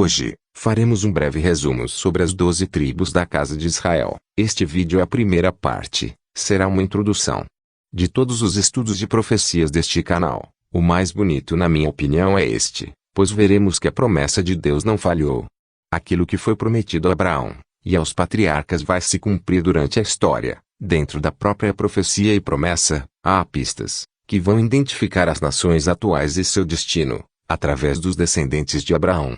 Hoje, faremos um breve resumo sobre as 12 tribos da casa de Israel. Este vídeo é a primeira parte, será uma introdução. De todos os estudos de profecias deste canal, o mais bonito na minha opinião é este, pois veremos que a promessa de Deus não falhou. Aquilo que foi prometido a Abraão e aos patriarcas vai se cumprir durante a história. Dentro da própria profecia e promessa, há pistas que vão identificar as nações atuais e seu destino, através dos descendentes de Abraão.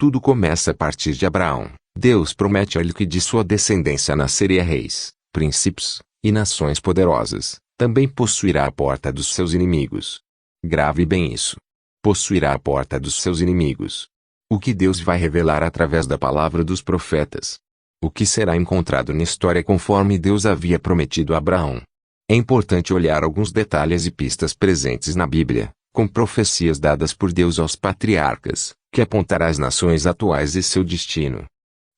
Tudo começa a partir de Abraão. Deus promete a ele que de sua descendência nasceria reis, príncipes e nações poderosas. Também possuirá a porta dos seus inimigos. Grave bem isso. Possuirá a porta dos seus inimigos. O que Deus vai revelar através da palavra dos profetas. O que será encontrado na história conforme Deus havia prometido a Abraão. É importante olhar alguns detalhes e pistas presentes na Bíblia, com profecias dadas por Deus aos patriarcas, que apontará as nações atuais e seu destino.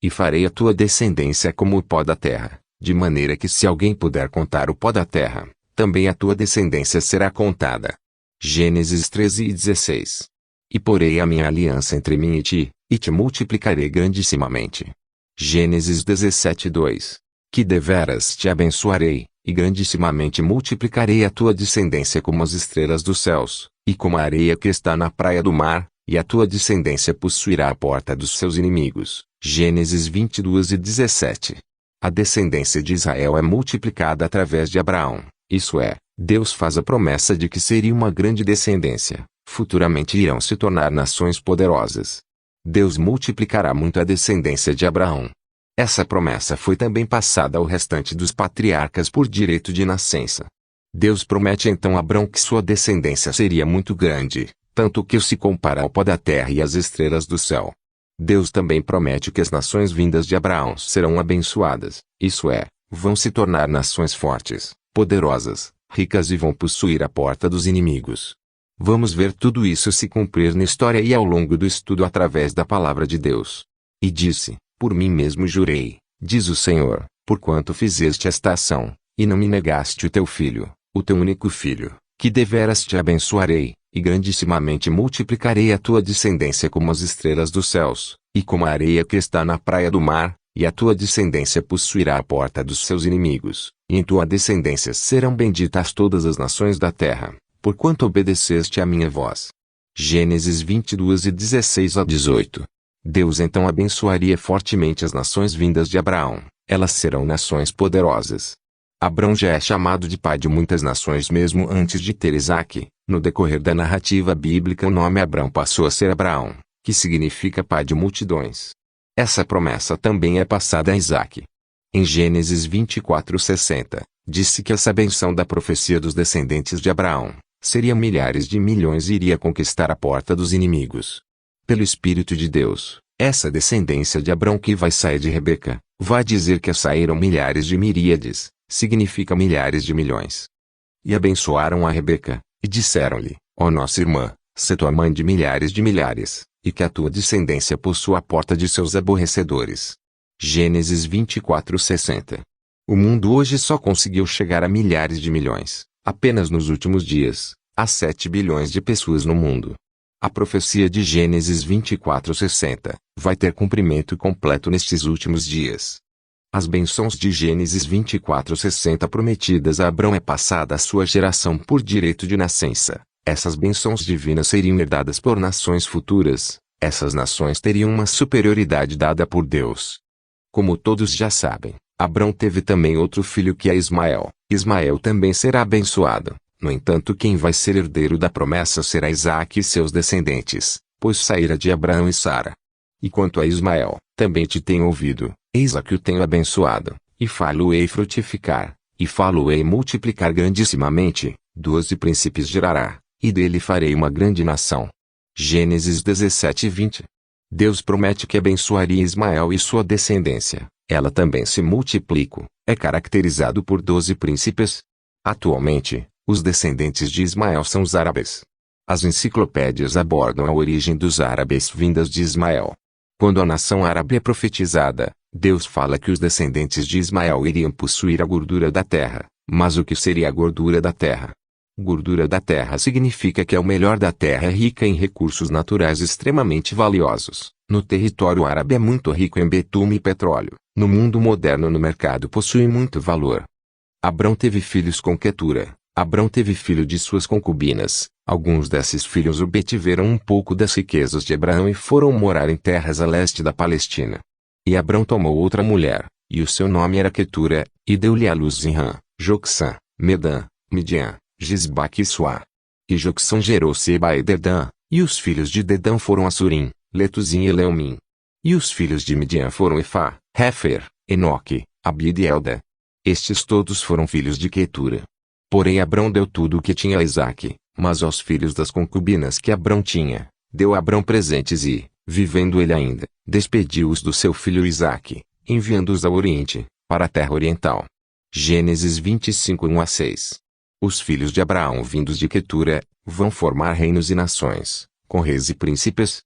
E farei a tua descendência como o pó da terra, de maneira que se alguém puder contar o pó da terra, também a tua descendência será contada. Gênesis 13:16. E porei a minha aliança entre mim e te multiplicarei grandissimamente. Gênesis 17:2. Que deveras te abençoarei, e grandissimamente multiplicarei a tua descendência como as estrelas dos céus, e como a areia que está na praia do mar, e a tua descendência possuirá a porta dos seus inimigos. Gênesis 22:17. A descendência de Israel é multiplicada através de Abraão, isso é, Deus faz a promessa de que seria uma grande descendência, futuramente irão se tornar nações poderosas. Deus multiplicará muito a descendência de Abraão. Essa promessa foi também passada ao restante dos patriarcas por direito de nascença. Deus promete então a Abraão que sua descendência seria muito grande, tanto que se compara ao pó da terra e às estrelas do céu. Deus também promete que as nações vindas de Abraão serão abençoadas, isso é, vão se tornar nações fortes, poderosas, ricas e vão possuir a porta dos inimigos. Vamos ver tudo isso se cumprir na história e ao longo do estudo através da palavra de Deus. E disse, por mim mesmo jurei, diz o Senhor, porquanto fizeste esta ação, e não me negaste o teu filho, o teu único filho, que deveras te abençoarei, e grandissimamente multiplicarei a tua descendência como as estrelas dos céus, e como a areia que está na praia do mar, e a tua descendência possuirá a porta dos seus inimigos, e em tua descendência serão benditas todas as nações da terra, porquanto obedeceste à minha voz. Gênesis 22:16-18. Deus então abençoaria fortemente as nações vindas de Abraão, elas serão nações poderosas. Abraão já é chamado de pai de muitas nações mesmo antes de ter Isaque. No decorrer da narrativa bíblica o nome Abrão passou a ser Abraão, que significa pai de multidões. Essa promessa também é passada a Isaque. Em Gênesis 24:60, disse que essa benção da profecia dos descendentes de Abraão seria milhares de milhões e iria conquistar a porta dos inimigos. Pelo Espírito de Deus, essa descendência de Abrão que vai sair de Rebeca, vai dizer que saíram milhares de miríades, significa milhares de milhões. E abençoaram a Rebeca, e disseram-lhe, ó nossa irmã, sê tua mãe de milhares, e que a tua descendência possua a porta de seus aborrecedores. Gênesis 24:60. O mundo hoje só conseguiu chegar a milhares de milhões, apenas nos últimos dias, há 7 bilhões de pessoas no mundo. A profecia de Gênesis 24:60 vai ter cumprimento completo nestes últimos dias. As bênçãos de Gênesis 24:60 prometidas a Abrão é passada à sua geração por direito de nascença. Essas bênçãos divinas seriam herdadas por nações futuras. Essas nações teriam uma superioridade dada por Deus. Como todos já sabem, Abrão teve também outro filho que é Ismael. Ismael também será abençoado. No entanto, quem vai ser herdeiro da promessa será Isaque e seus descendentes, pois saíra de Abraão e Sara. E quanto a Ismael, também te tenho ouvido, eis que o tenho abençoado, e falo-ei frutificar, e falo-ei multiplicar grandissimamente, 12 príncipes gerará, e dele farei uma grande nação. Gênesis 17:20. Deus promete que abençoaria Ismael e sua descendência, ela também se multiplica, é caracterizado por 12 príncipes. Atualmente, os descendentes de Ismael são os árabes. As enciclopédias abordam a origem dos árabes vindas de Ismael. Quando a nação árabe é profetizada, Deus fala que os descendentes de Ismael iriam possuir a gordura da terra. Mas o que seria a gordura da terra? Gordura da terra significa que é o melhor da terra, é rica em recursos naturais extremamente valiosos. No território árabe é muito rico em betume e petróleo. No mundo moderno no mercado possui muito valor. Abrão teve filhos com Quetura. Abrão teve filho de suas concubinas. Alguns desses filhos obtiveram um pouco das riquezas de Abraão e foram morar em terras a leste da Palestina. E Abrão tomou outra mulher, e o seu nome era Quetura, e deu-lhe à luz Zinrã, Joksã, Medã, Midian, Gisbaque e Suá. E Joksã gerou Seba e Dedã, e os filhos de Dedã foram Assurim, Letuzim e Leumim. E os filhos de Midian foram Efá, Hefer, Enoque, Abide e Elda. Estes todos foram filhos de Quetura. Porém Abrão deu tudo o que tinha a Isaque, mas aos filhos das concubinas que Abrão tinha, deu Abrão presentes e, vivendo ele ainda, despediu-os do seu filho Isaque, enviando-os ao Oriente, para a terra oriental. Gênesis 25, 1-6. Os filhos de Abraão vindos de Quetura, vão formar reinos e nações, com reis e príncipes.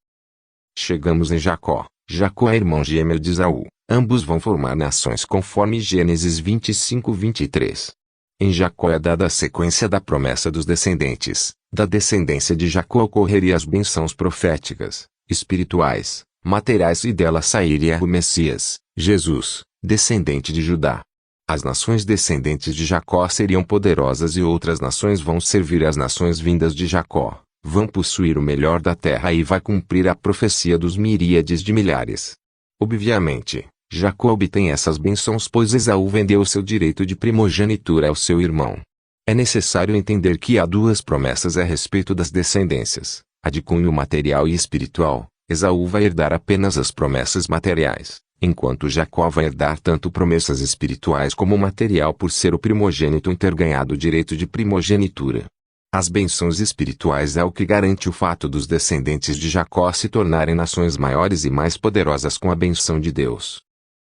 Chegamos em Jacó. Jacó é irmão gêmeo de Esaú. Ambos vão formar nações conforme Gênesis 25, 23. Em Jacó é dada a sequência da promessa dos descendentes. Da descendência de Jacó ocorreria as bênçãos proféticas, espirituais, materiais e dela sairia o Messias, Jesus, descendente de Judá. As nações descendentes de Jacó seriam poderosas e outras nações vão servir às nações vindas de Jacó, vão possuir o melhor da terra e vai cumprir a profecia dos miríades de milhares. Obviamente, Jacó obtém essas bênçãos pois Esaú vendeu o seu direito de primogenitura ao seu irmão. É necessário entender que há duas promessas a respeito das descendências, a de cunho material e espiritual. Esaú vai herdar apenas as promessas materiais, enquanto Jacó vai herdar tanto promessas espirituais como material por ser o primogênito e ter ganhado o direito de primogenitura. As bênçãos espirituais é o que garante o fato dos descendentes de Jacó se tornarem nações maiores e mais poderosas com a bênção de Deus.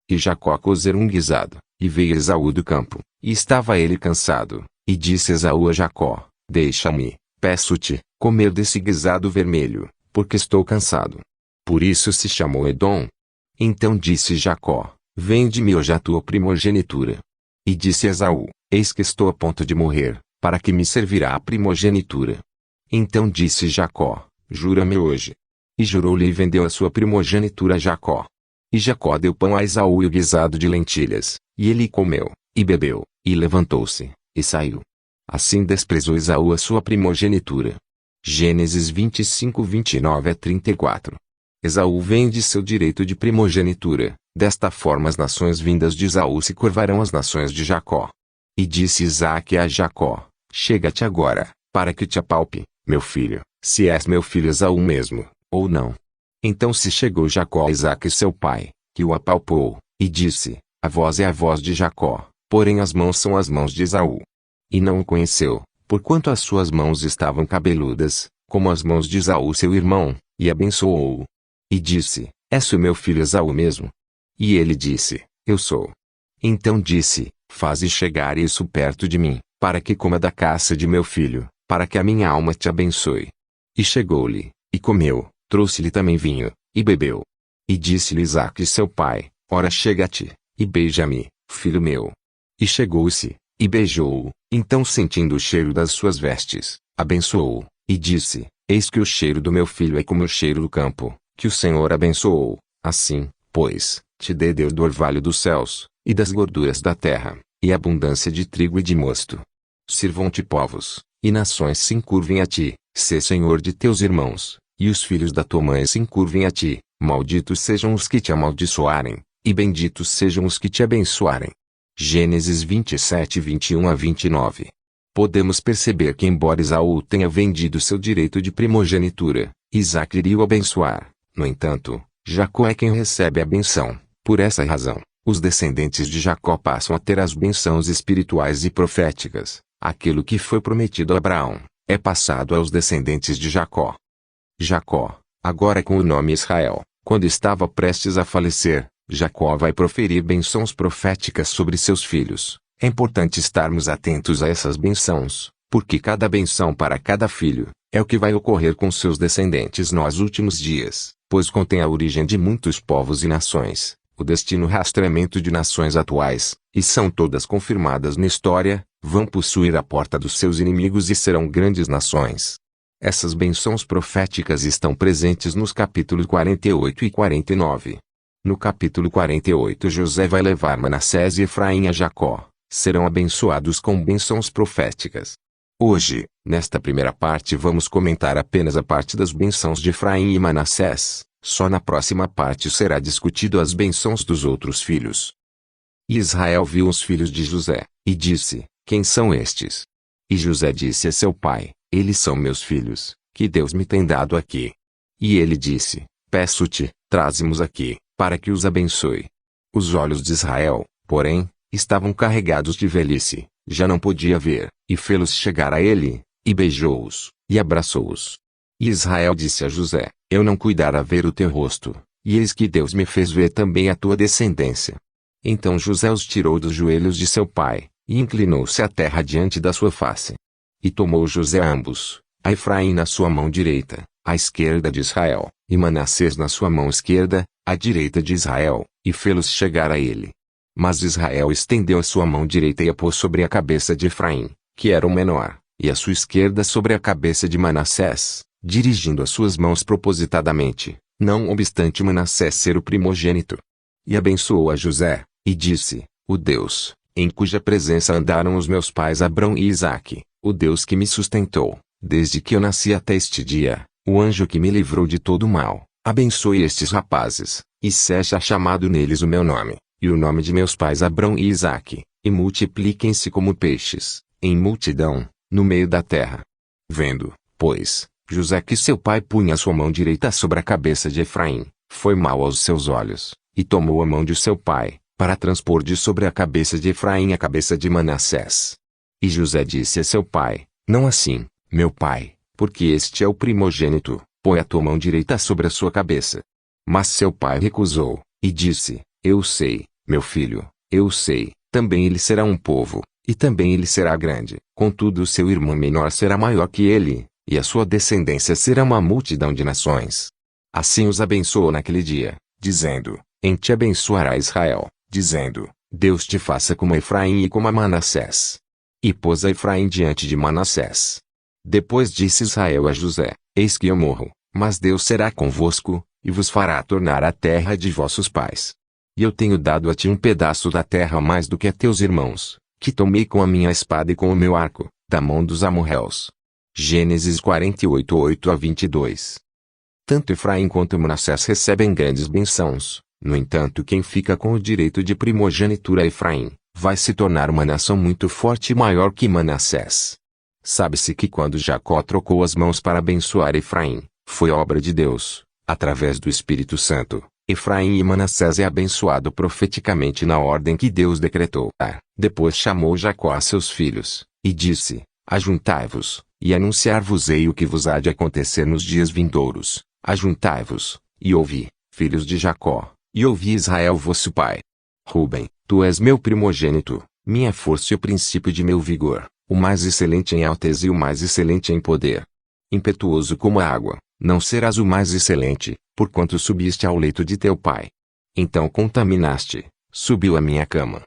E Jacó cozer um guisado, e veio Esaú do campo, e estava ele cansado, e disse Esaú a Jacó, deixa-me, peço-te, comer desse guisado vermelho, porque estou cansado. Por isso se chamou Edom. Então disse Jacó, vende-me hoje a tua primogenitura. E disse Esaú, eis que estou a ponto de morrer, para que me servirá a primogenitura. Então disse Jacó, jura-me hoje. E jurou-lhe e vendeu a sua primogenitura a Jacó. E Jacó deu pão a Esaú e o guisado de lentilhas, e ele comeu, e bebeu, e levantou-se, e saiu. Assim desprezou Esaú a sua primogenitura. Gênesis 25, 29-34. Esaú vende seu direito de primogenitura, desta forma as nações vindas de Esaú se curvarão às nações de Jacó. E disse Isaque a Jacó, chega-te agora, para que te apalpe, meu filho, se és meu filho Esaú mesmo, ou não. Então se chegou Jacó a Isaque seu pai, que o apalpou, e disse, a voz é a voz de Jacó, porém as mãos são as mãos de Esaú. E não o conheceu, porquanto as suas mãos estavam cabeludas, como as mãos de Esaú seu irmão, e abençoou-o. E disse, és o meu filho Esaú mesmo? E ele disse, eu sou. Então disse, faze chegar isso perto de mim, para que coma da caça de meu filho, para que a minha alma te abençoe. E chegou-lhe, e comeu. Trouxe-lhe também vinho, e bebeu. E disse-lhe Isaque seu pai, ora chega-te, e beija-me, filho meu. E chegou-se, e beijou-o, então sentindo o cheiro das suas vestes, abençoou-o, e disse, eis que o cheiro do meu filho é como o cheiro do campo, que o Senhor abençoou, assim, pois, te dê Deus do orvalho dos céus, e das gorduras da terra, e abundância de trigo e de mosto. Sirvam-te povos, e nações se encurvem a ti, sê Senhor de teus irmãos. E os filhos da tua mãe se encurvem a ti, malditos sejam os que te amaldiçoarem, e benditos sejam os que te abençoarem. Gênesis 27, 21-29. Podemos perceber que embora Esaú tenha vendido seu direito de primogenitura, Isaque iria o abençoar. No entanto, Jacó é quem recebe a benção. Por essa razão, os descendentes de Jacó passam a ter as bênçãos espirituais e proféticas. Aquilo que foi prometido a Abraão, é passado aos descendentes de Jacó. Jacó, agora com o nome Israel, quando estava prestes a falecer, Jacó vai proferir bênçãos proféticas sobre seus filhos. É importante estarmos atentos a essas bênçãos, porque cada bênção para cada filho, é o que vai ocorrer com seus descendentes nos últimos dias, pois contém a origem de muitos povos e nações, o destino e rastreamento de nações atuais, e são todas confirmadas na história, vão possuir a porta dos seus inimigos e serão grandes nações. Essas bênçãos proféticas estão presentes nos capítulos 48 e 49. No capítulo 48, José vai levar Manassés e Efraim a Jacó. Serão abençoados com bênçãos proféticas. Hoje, nesta primeira parte, vamos comentar apenas a parte das bênçãos de Efraim e Manassés. Só na próxima parte será discutido as bênçãos dos outros filhos. E Israel viu os filhos de José, e disse: Quem são estes? E José disse a seu pai: Eles são meus filhos, que Deus me tem dado aqui. E ele disse: Peço-te, traze-mos aqui, para que os abençoe. Os olhos de Israel, porém, estavam carregados de velhice, já não podia ver, e fê-los chegar a ele, e beijou-os, e abraçou-os. E Israel disse a José: Eu não cuidara ver o teu rosto, e eis que Deus me fez ver também a tua descendência. Então José os tirou dos joelhos de seu pai, e inclinou-se à terra diante da sua face. E tomou José ambos, a Efraim na sua mão direita, à esquerda de Israel, e Manassés na sua mão esquerda, à direita de Israel, e fê-los chegar a ele. Mas Israel estendeu a sua mão direita e a pôs sobre a cabeça de Efraim, que era o menor, e a sua esquerda sobre a cabeça de Manassés, dirigindo as suas mãos propositadamente, não obstante Manassés ser o primogênito. E abençoou a José, e disse: O Deus, em cuja presença andaram os meus pais Abrão e Isaque, o Deus que me sustentou, desde que eu nasci até este dia, o anjo que me livrou de todo o mal, abençoe estes rapazes, e seja chamado neles o meu nome, e o nome de meus pais Abrão e Isaque, e multipliquem-se como peixes, em multidão, no meio da terra. Vendo, pois, José que seu pai punha a sua mão direita sobre a cabeça de Efraim, foi mal aos seus olhos, e tomou a mão de seu pai, para transpor de sobre a cabeça de Efraim a cabeça de Manassés. E José disse a seu pai: Não assim, meu pai, porque este é o primogênito, põe a tua mão direita sobre a sua cabeça. Mas seu pai recusou, e disse: Eu sei, meu filho, eu sei, também ele será um povo, e também ele será grande, contudo o seu irmão menor será maior que ele, e a sua descendência será uma multidão de nações. Assim os abençoou naquele dia, dizendo: Em te abençoará Israel, dizendo: Deus te faça como a Efraim e como a Manassés. E pôs a Efraim diante de Manassés. Depois disse Israel a José: Eis que eu morro, mas Deus será convosco, e vos fará tornar a terra de vossos pais. E eu tenho dado a ti um pedaço da terra mais do que a teus irmãos, que tomei com a minha espada e com o meu arco, da mão dos amorreus. Gênesis 48, 8-22. Tanto Efraim quanto Manassés recebem grandes bênçãos. No entanto, quem fica com o direito de primogenitura é Efraim, vai se tornar uma nação muito forte e maior que Manassés. Sabe-se que quando Jacó trocou as mãos para abençoar Efraim, foi obra de Deus, através do Espírito Santo. Efraim e Manassés é abençoado profeticamente na ordem que Deus decretou. Depois chamou Jacó a seus filhos, e disse: Ajuntai-vos, e anunciar-vos-ei o que vos há de acontecer nos dias vindouros. Ajuntai-vos, e ouvi, filhos de Jacó, e ouvi Israel vosso pai. Rúben, tu és meu primogênito, minha força e o princípio de meu vigor, o mais excelente em alteza e o mais excelente em poder. Impetuoso como a água, não serás o mais excelente, porquanto subiste ao leito de teu pai. Então contaminaste, subiu a minha cama.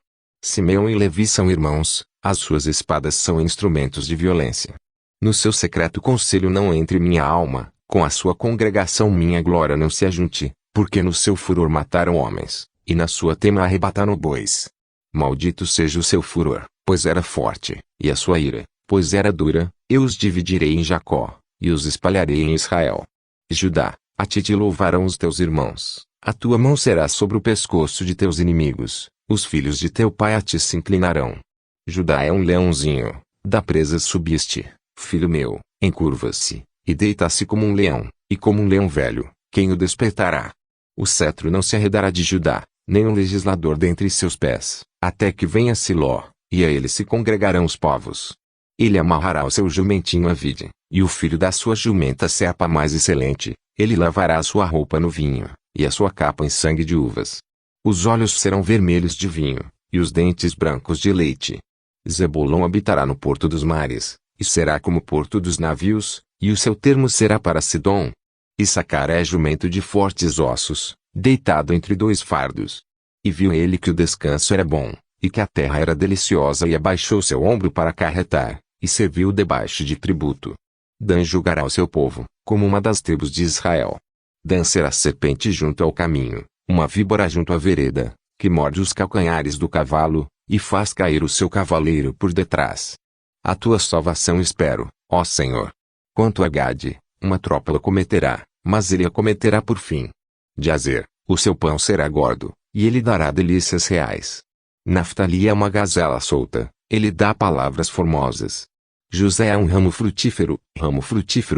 Simeão e Levi são irmãos, as suas espadas são instrumentos de violência. No seu secreto conselho não entre minha alma, com a sua congregação minha glória não se ajunte, porque no seu furor mataram homens, e na sua tema arrebataram bois. Maldito seja o seu furor, pois era forte, e a sua ira, pois era dura, eu os dividirei em Jacó, e os espalharei em Israel. Judá, a ti te louvarão os teus irmãos, a tua mão será sobre o pescoço de teus inimigos, os filhos de teu pai a ti se inclinarão. Judá é um leãozinho, da presa subiste, filho meu, encurva-se, e deita-se como um leão, e como um leão velho, quem o despertará? O cetro não se arredará de Judá, nem um legislador dentre seus pés, até que venha Siló, e a ele se congregarão os povos. Ele amarrará o seu jumentinho à vide, e o filho da sua jumenta cepa mais excelente, ele lavará a sua roupa no vinho, e a sua capa em sangue de uvas. Os olhos serão vermelhos de vinho, e os dentes brancos de leite. Zebulon habitará no porto dos mares, e será como o porto dos navios, e o seu termo será para Sidom. Issacar é jumento de fortes ossos, deitado entre dois fardos. E viu ele que o descanso era bom, e que a terra era deliciosa, e abaixou seu ombro para acarretar, e serviu debaixo de tributo. Dan julgará o seu povo, como uma das tribos de Israel. Dan será serpente junto ao caminho, uma víbora junto à vereda, que morde os calcanhares do cavalo, e faz cair o seu cavaleiro por detrás. A tua salvação espero, ó Senhor. Quanto a Gade, uma tropa o cometerá, mas ele a cometerá por fim. De Azer, o seu pão será gordo, e ele dará delícias reais. Naftali é uma gazela solta, ele dá palavras formosas. José é um ramo frutífero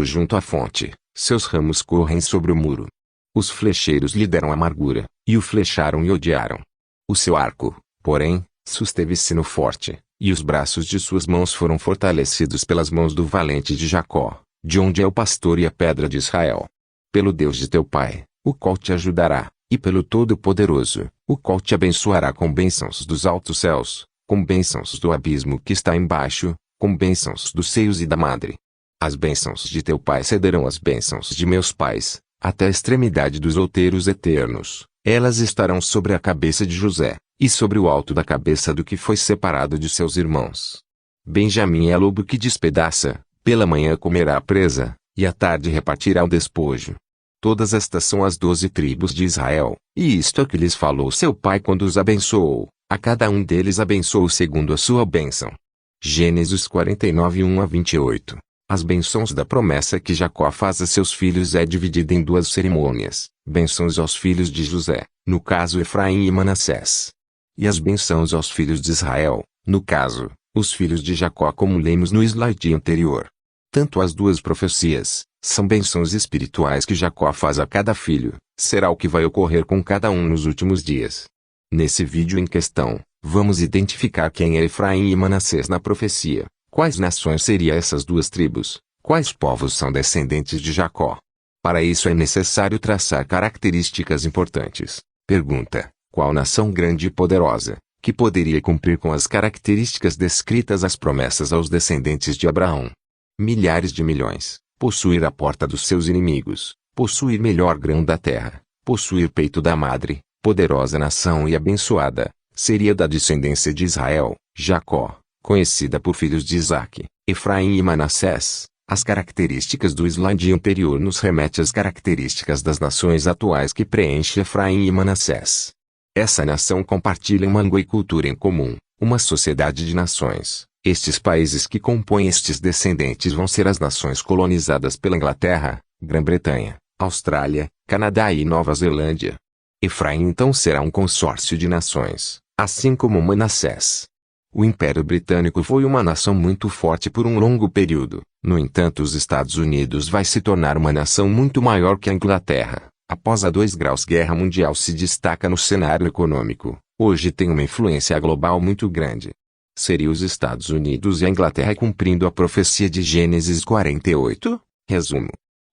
junto à fonte, seus ramos correm sobre o muro. Os flecheiros lhe deram amargura, e o flecharam e odiaram. O seu arco, porém, susteve-se no forte, e os braços de suas mãos foram fortalecidos pelas mãos do valente de Jacó, de onde é o pastor e a pedra de Israel. Pelo Deus de teu pai, o qual te ajudará, e pelo Todo-Poderoso, o qual te abençoará com bênçãos dos altos céus, com bênçãos do abismo que está embaixo, com bênçãos dos seios e da madre. As bênçãos de teu pai cederão às bênçãos de meus pais, até a extremidade dos outeiros eternos. Elas estarão sobre a cabeça de José, e sobre o alto da cabeça do que foi separado de seus irmãos. Benjamim é lobo que despedaça, pela manhã comerá a presa, e à tarde repartirá o despojo. Todas estas são as 12 tribos de Israel, e isto é o que lhes falou seu pai quando os abençoou, a cada um deles abençoou segundo a sua bênção. Gênesis 49, 1-28. As bênçãos da promessa que Jacó faz a seus filhos é dividida em duas cerimônias, bênçãos aos filhos de José, no caso Efraim e Manassés. E as bênçãos aos filhos de Israel, no caso, os filhos de Jacó, como lemos no slide anterior. Tanto as duas profecias, são bênçãos espirituais que Jacó faz a cada filho, será o que vai ocorrer com cada um nos últimos dias. Nesse vídeo em questão, vamos identificar quem é Efraim e Manassés na profecia, quais nações seriam essas duas tribos, quais povos são descendentes de Jacó. Para isso é necessário traçar características importantes. Pergunta: qual nação grande e poderosa, que poderia cumprir com as características descritas as promessas aos descendentes de Abraão? Milhares de milhões, possuir a porta dos seus inimigos, possuir melhor grão da terra, possuir peito da madre, poderosa nação e abençoada, seria da descendência de Israel, Jacó, conhecida por filhos de Isaque, Efraim e Manassés. As características do slide anterior nos remete às características das nações atuais que preenche Efraim e Manassés. Essa nação compartilha uma língua e cultura em comum, uma sociedade de nações. Estes países que compõem estes descendentes vão ser as nações colonizadas pela Inglaterra, Grã-Bretanha, Austrália, Canadá e Nova Zelândia. Efraim então será um consórcio de nações, assim como Manassés. O Império Britânico foi uma nação muito forte por um longo período. No entanto, os Estados Unidos vai se tornar uma nação muito maior que a Inglaterra. Após a 2 graus Guerra Mundial se destaca no cenário econômico. Hoje tem uma influência global muito grande. Seria os Estados Unidos e a Inglaterra cumprindo a profecia de Gênesis 48? Resumo.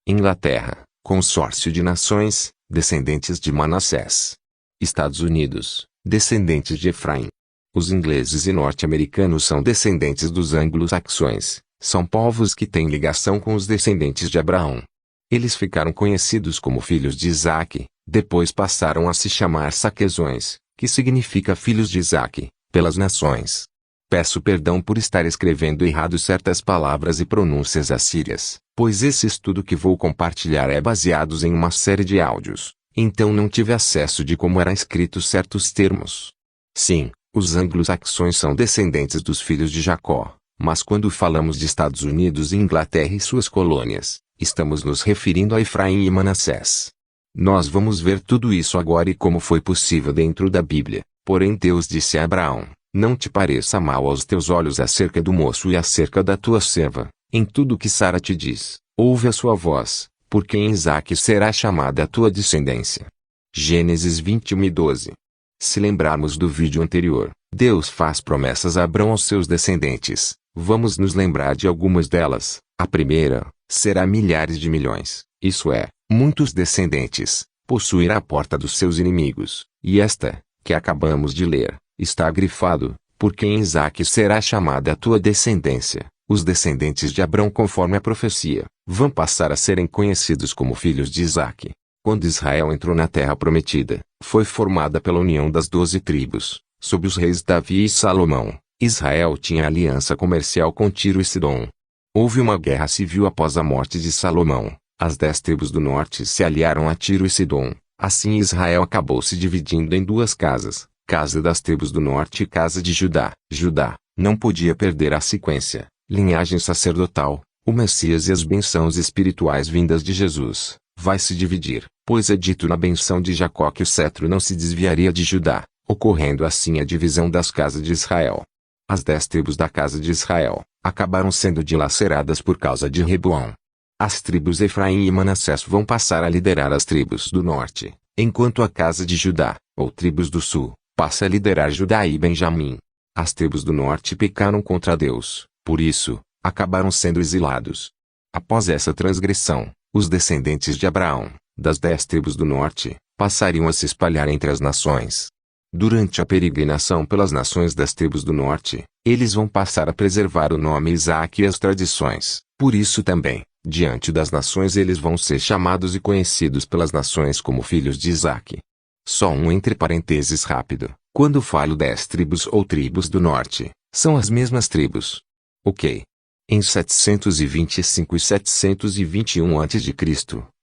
Inglaterra, consórcio de nações, descendentes de Manassés. Estados Unidos, descendentes de Efraim. Os ingleses e norte-americanos são descendentes dos anglo-saxões, são povos que têm ligação com os descendentes de Abraão. Eles ficaram conhecidos como filhos de Isaque, depois passaram a se chamar saquezões, que significa filhos de Isaque, pelas nações. Peço perdão por estar escrevendo errado certas palavras e pronúncias assírias, pois esse estudo que vou compartilhar é baseado em uma série de áudios, então não tive acesso de como eram escritos certos termos. Sim, os anglo-saxões são descendentes dos filhos de Jacó, mas quando falamos de Estados Unidos e Inglaterra e suas colônias, estamos nos referindo a Efraim e Manassés. Nós vamos ver tudo isso agora e como foi possível dentro da Bíblia. Porém Deus disse a Abraão: não te pareça mal aos teus olhos acerca do moço e acerca da tua serva, em tudo que Sara te diz, ouve a sua voz, porque em Isaque será chamada a tua descendência. Gênesis 21:12. Se lembrarmos do vídeo anterior, Deus faz promessas a Abraão aos seus descendentes. Vamos nos lembrar de algumas delas. A primeira, será milhares de milhões, isso é, muitos descendentes, possuirá a porta dos seus inimigos. E esta, que acabamos de ler, está grifado, porque em Isaque será chamada a tua descendência. Os descendentes de Abraão, conforme a profecia, vão passar a serem conhecidos como filhos de Isaque. Quando Israel entrou na terra prometida, foi formada pela união das 12 tribos, sob os reis Davi e Salomão. Israel tinha aliança comercial com Tiro e Sidom. Houve uma guerra civil após a morte de Salomão. As 10 tribos do norte se aliaram a Tiro e Sidom. Assim Israel acabou se dividindo em duas casas, casa das tribos do norte e casa de Judá. Judá não podia perder a sequência, linhagem sacerdotal, o Messias e as bênçãos espirituais vindas de Jesus. Vai se dividir, pois é dito na benção de Jacó que o cetro não se desviaria de Judá, ocorrendo assim a divisão das casas de Israel. As 10 tribos da casa de Israel acabaram sendo dilaceradas por causa de Reboão. As tribos Efraim e Manassés vão passar a liderar as tribos do norte, enquanto a casa de Judá, ou tribos do sul, passa a liderar Judá e Benjamim. As tribos do norte pecaram contra Deus, por isso, acabaram sendo exilados. Após essa transgressão, os descendentes de Abraão, das 10 tribos do norte, passariam a se espalhar entre as nações. Durante a peregrinação pelas nações das tribos do norte, eles vão passar a preservar o nome Isaque e as tradições. Por isso também, diante das nações eles vão ser chamados e conhecidos pelas nações como filhos de Isaque. Só um entre parênteses rápido. Quando falo 10 tribos ou tribos do norte, são as mesmas tribos. Ok. Em 725 e 721 a.C.,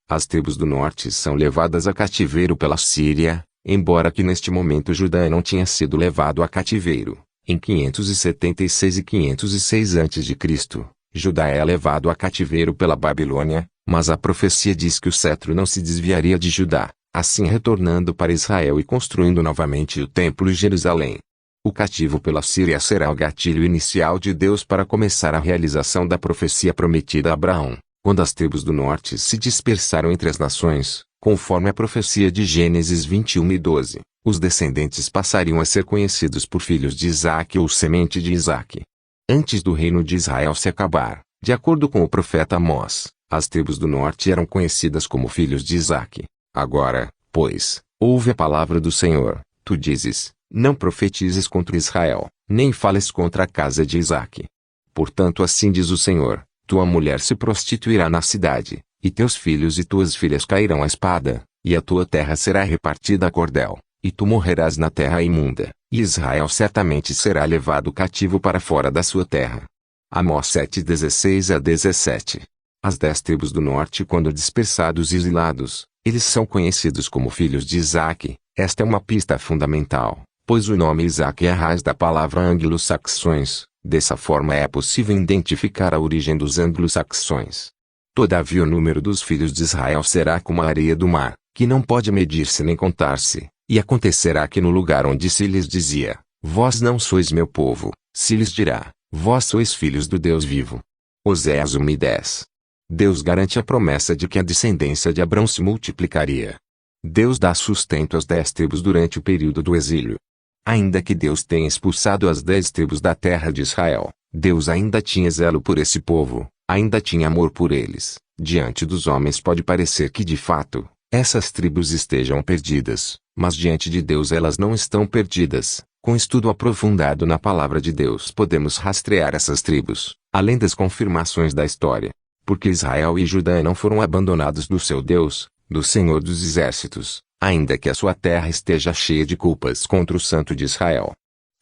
as tribos do norte são levadas a cativeiro pela Síria, embora que neste momento Judá não tinha sido levado a cativeiro. Em 576 e 506 a.C., Judá é levado a cativeiro pela Babilônia, mas a profecia diz que o cetro não se desviaria de Judá, assim retornando para Israel e construindo novamente o templo em Jerusalém. O cativo pela Síria será o gatilho inicial de Deus para começar a realização da profecia prometida a Abraão, quando as tribos do norte se dispersaram entre as nações, conforme a profecia de Gênesis 21 e 12, os descendentes passariam a ser conhecidos por filhos de Isaque ou semente de Isaque. Antes do reino de Israel se acabar, de acordo com o profeta Amós, as tribos do norte eram conhecidas como filhos de Isaque. Agora, pois, ouve a palavra do Senhor. Tu dizes, não profetizes contra Israel, nem fales contra a casa de Isaque. Portanto assim diz o Senhor, tua mulher se prostituirá na cidade, e teus filhos e tuas filhas cairão à espada, e a tua terra será repartida a cordel, e tu morrerás na terra imunda, e Israel certamente será levado cativo para fora da sua terra. Amós 7:16 a 17. As 10 tribos do norte, quando dispersados e exilados, eles são conhecidos como filhos de Isaque. Esta é uma pista fundamental, pois o nome Isaque é a raiz da palavra anglo-saxões. Dessa forma é possível identificar a origem dos anglo-saxões. Todavia o número dos filhos de Israel será como a areia do mar, que não pode medir-se nem contar-se. E acontecerá que no lugar onde se lhes dizia, vós não sois meu povo, se lhes dirá, vós sois filhos do Deus vivo. Oséias 1:10. Deus garante a promessa de que a descendência de Abrão se multiplicaria. Deus dá sustento às 10 tribos durante o período do exílio. Ainda que Deus tenha expulsado as 10 tribos da terra de Israel, Deus ainda tinha zelo por esse povo, ainda tinha amor por eles. Diante dos homens pode parecer que de fato, essas tribos estejam perdidas, mas diante de Deus elas não estão perdidas. Com estudo aprofundado na palavra de Deus podemos rastrear essas tribos, além das confirmações da história. Porque Israel e Judá não foram abandonados do seu Deus, do Senhor dos Exércitos, ainda que a sua terra esteja cheia de culpas contra o Santo de Israel.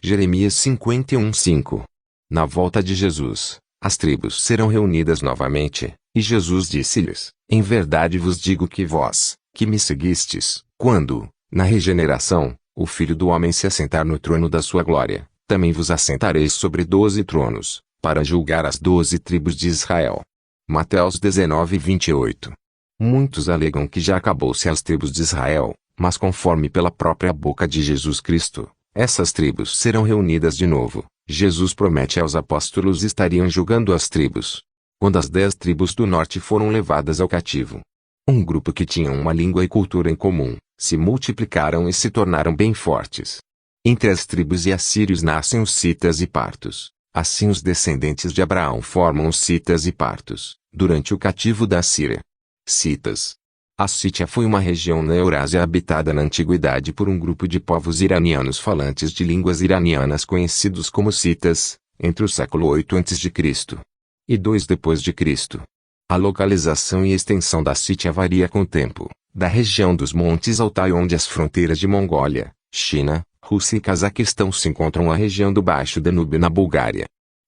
Jeremias 51:5. Na volta de Jesus, as tribos serão reunidas novamente, e Jesus disse-lhes, em verdade vos digo que vós, que me seguistes, quando, na regeneração, o Filho do Homem se assentar no trono da sua glória, também vos assentareis sobre 12 tronos, para julgar as 12 tribos de Israel. Mateus 19:28. Muitos alegam que já acabou-se as tribos de Israel, mas conforme pela própria boca de Jesus Cristo, essas tribos serão reunidas de novo. Jesus promete aos apóstolos estariam julgando as tribos. Quando as 10 tribos do norte foram levadas ao cativo, um grupo que tinha uma língua e cultura em comum, se multiplicaram e se tornaram bem fortes. Entre as tribos e assírios nascem os citas e partos. Assim os descendentes de Abraão formam os citas e partos, durante o cativo da Síria. Citas. A Sítia foi uma região na Eurásia habitada na antiguidade por um grupo de povos iranianos falantes de línguas iranianas conhecidos como citas, entre o século 8 a.C. e 2 depois de Cristo. A localização e extensão da Sítia varia com o tempo, da região dos Montes Altai onde as fronteiras de Mongólia, China, Rússia e Cazaquistão se encontram a região do Baixo Danúbio na Bulgária.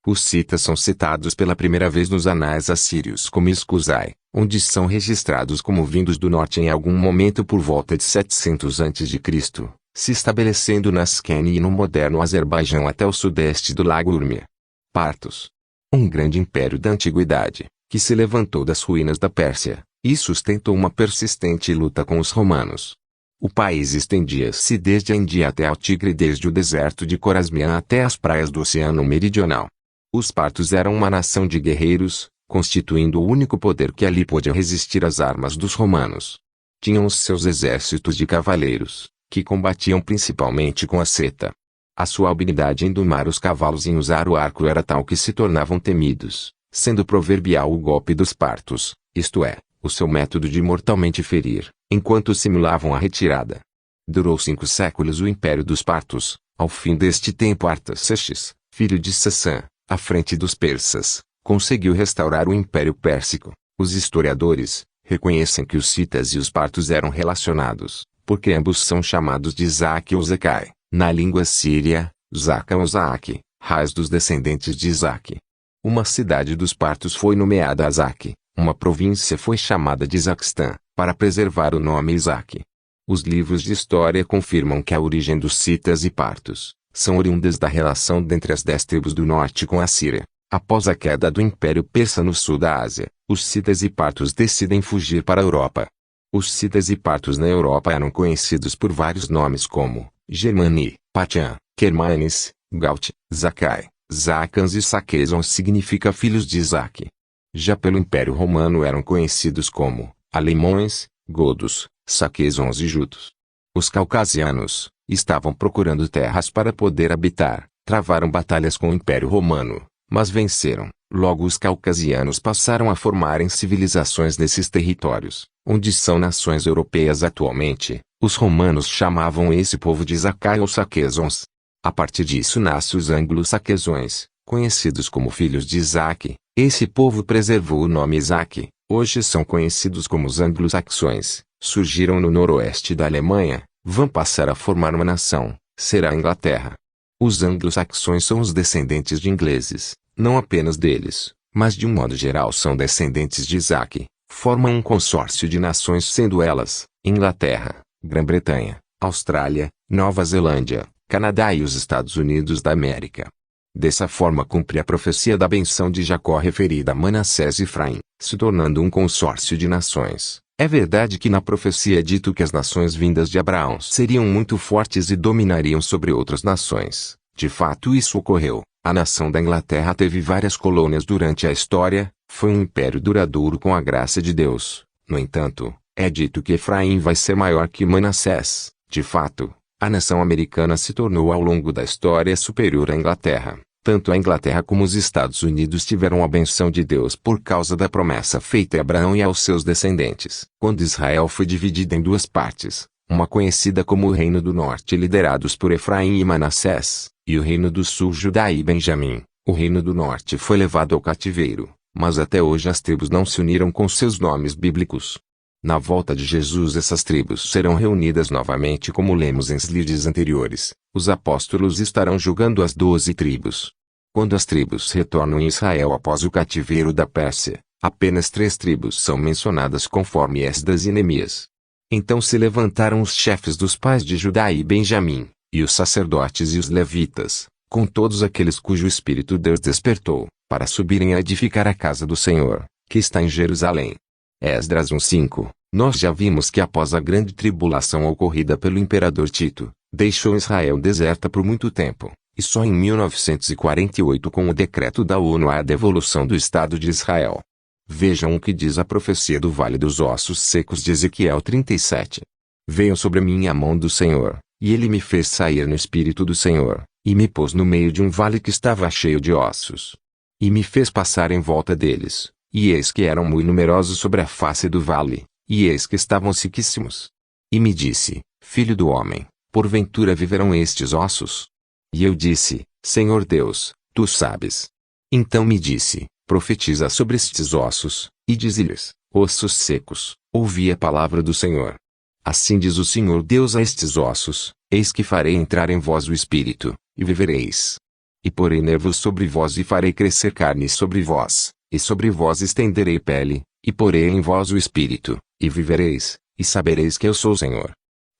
Os citas são citados pela primeira vez nos anais assírios como Iscusai, onde são registrados como vindos do norte em algum momento por volta de 700 a.C., se estabelecendo na Asquene e no moderno Azerbaijão até o sudeste do Lago Urmia. Partos. Um grande império da antiguidade, que se levantou das ruínas da Pérsia, e sustentou uma persistente luta com os romanos. O país estendia-se desde a Índia até ao Tigre e desde o deserto de Corasmian até as praias do Oceano Meridional. Os partos eram uma nação de guerreiros, constituindo o único poder que ali podia resistir às armas dos romanos. Tinham os seus exércitos de cavaleiros, que combatiam principalmente com a seta. A sua habilidade em domar os cavalos e em usar o arco era tal que se tornavam temidos, sendo proverbial o golpe dos partos, isto é, o seu método de mortalmente ferir, enquanto simulavam a retirada. Durou 5 séculos o império dos partos. Ao fim deste tempo Artaxerxes, filho de Sassã, à frente dos persas, conseguiu restaurar o Império Pérsico. Os historiadores reconhecem que os citas e os partos eram relacionados, porque ambos são chamados de Zaque ou Zakai, na língua síria, Zaca ou Zaque, raiz dos descendentes de Zaque. Uma cidade dos partos foi nomeada Azaque, uma província foi chamada de Zaquistã, para preservar o nome Isaque. Os livros de história confirmam que a origem dos citas e partos são oriundas da relação dentre as 10 tribos do norte com a Síria. Após a queda do Império Persa no sul da Ásia, os citas e partos decidem fugir para a Europa. Os citas e partos na Europa eram conhecidos por vários nomes como Germani, Patian, Kermanes, Gaut, Zakai, Zacans e Saquezons significa filhos de Isaque. Já pelo Império Romano eram conhecidos como alemães, godos, saquezons e jutos. Os caucasianos estavam procurando terras para poder habitar, travaram batalhas com o Império Romano, mas venceram. Logo os caucasianos passaram a formarem civilizações nesses territórios, onde são nações europeias atualmente. Os romanos chamavam esse povo de Zakai ou saquezons. A partir disso nascem os anglo-saquezões, conhecidos como filhos de Isaque. Esse povo preservou o nome Isaque. Hoje são conhecidos como os anglo-saxões. Surgiram no noroeste da Alemanha, vão passar a formar uma nação, será a Inglaterra. Os anglo-saxões são os descendentes de ingleses, não apenas deles, mas de um modo geral são descendentes de Isaque, formam um consórcio de nações sendo elas, Inglaterra, Grã-Bretanha, Austrália, Nova Zelândia, Canadá e os Estados Unidos da América. Dessa forma cumpre a profecia da benção de Jacó referida a Manassés e Efraim, se tornando um consórcio de nações. É verdade que na profecia é dito que as nações vindas de Abraão seriam muito fortes e dominariam sobre outras nações. De fato isso ocorreu. A nação da Inglaterra teve várias colônias durante a história, foi um império duradouro com a graça de Deus. No entanto, é dito que Efraim vai ser maior que Manassés. De fato, a nação americana se tornou ao longo da história superior à Inglaterra. Tanto a Inglaterra como os Estados Unidos tiveram a benção de Deus por causa da promessa feita a Abraão e aos seus descendentes. Quando Israel foi dividida em duas partes, uma conhecida como o Reino do Norte liderados por Efraim e Manassés, e o Reino do Sul Judá e Benjamim, o Reino do Norte foi levado ao cativeiro, mas até hoje as tribos não se uniram com seus nomes bíblicos. Na volta de Jesus essas tribos serão reunidas novamente como lemos em slides anteriores. Os apóstolos estarão julgando as 12 tribos. Quando as tribos retornam em Israel após o cativeiro da Pérsia, apenas 3 tribos são mencionadas conforme Esdras e Neemias. Então se levantaram os chefes dos pais de Judá e Benjamim, e os sacerdotes e os levitas, com todos aqueles cujo espírito Deus despertou, para subirem a edificar a casa do Senhor, que está em Jerusalém. Esdras 1:5. Nós já vimos que após a grande tribulação ocorrida pelo imperador Tito, deixou Israel deserta por muito tempo, e só em 1948 com o decreto da ONU há a devolução do Estado de Israel. Vejam o que diz a profecia do Vale dos Ossos Secos de Ezequiel 37. Veio sobre mim a mão do Senhor, e ele me fez sair no espírito do Senhor, e me pôs no meio de um vale que estava cheio de ossos. E me fez passar em volta deles, e eis que eram muito numerosos sobre a face do vale, e eis que estavam sequíssimos. E me disse, filho do homem, porventura viverão estes ossos? E eu disse, Senhor Deus, tu sabes. Então me disse, profetiza sobre estes ossos, e dize-lhes, ossos secos, ouvi a palavra do Senhor. Assim diz o Senhor Deus a estes ossos, eis que farei entrar em vós o Espírito, e vivereis. E porei nervos sobre vós e farei crescer carne sobre vós, e sobre vós estenderei pele, e porei em vós o espírito, e vivereis, e sabereis que eu sou o Senhor.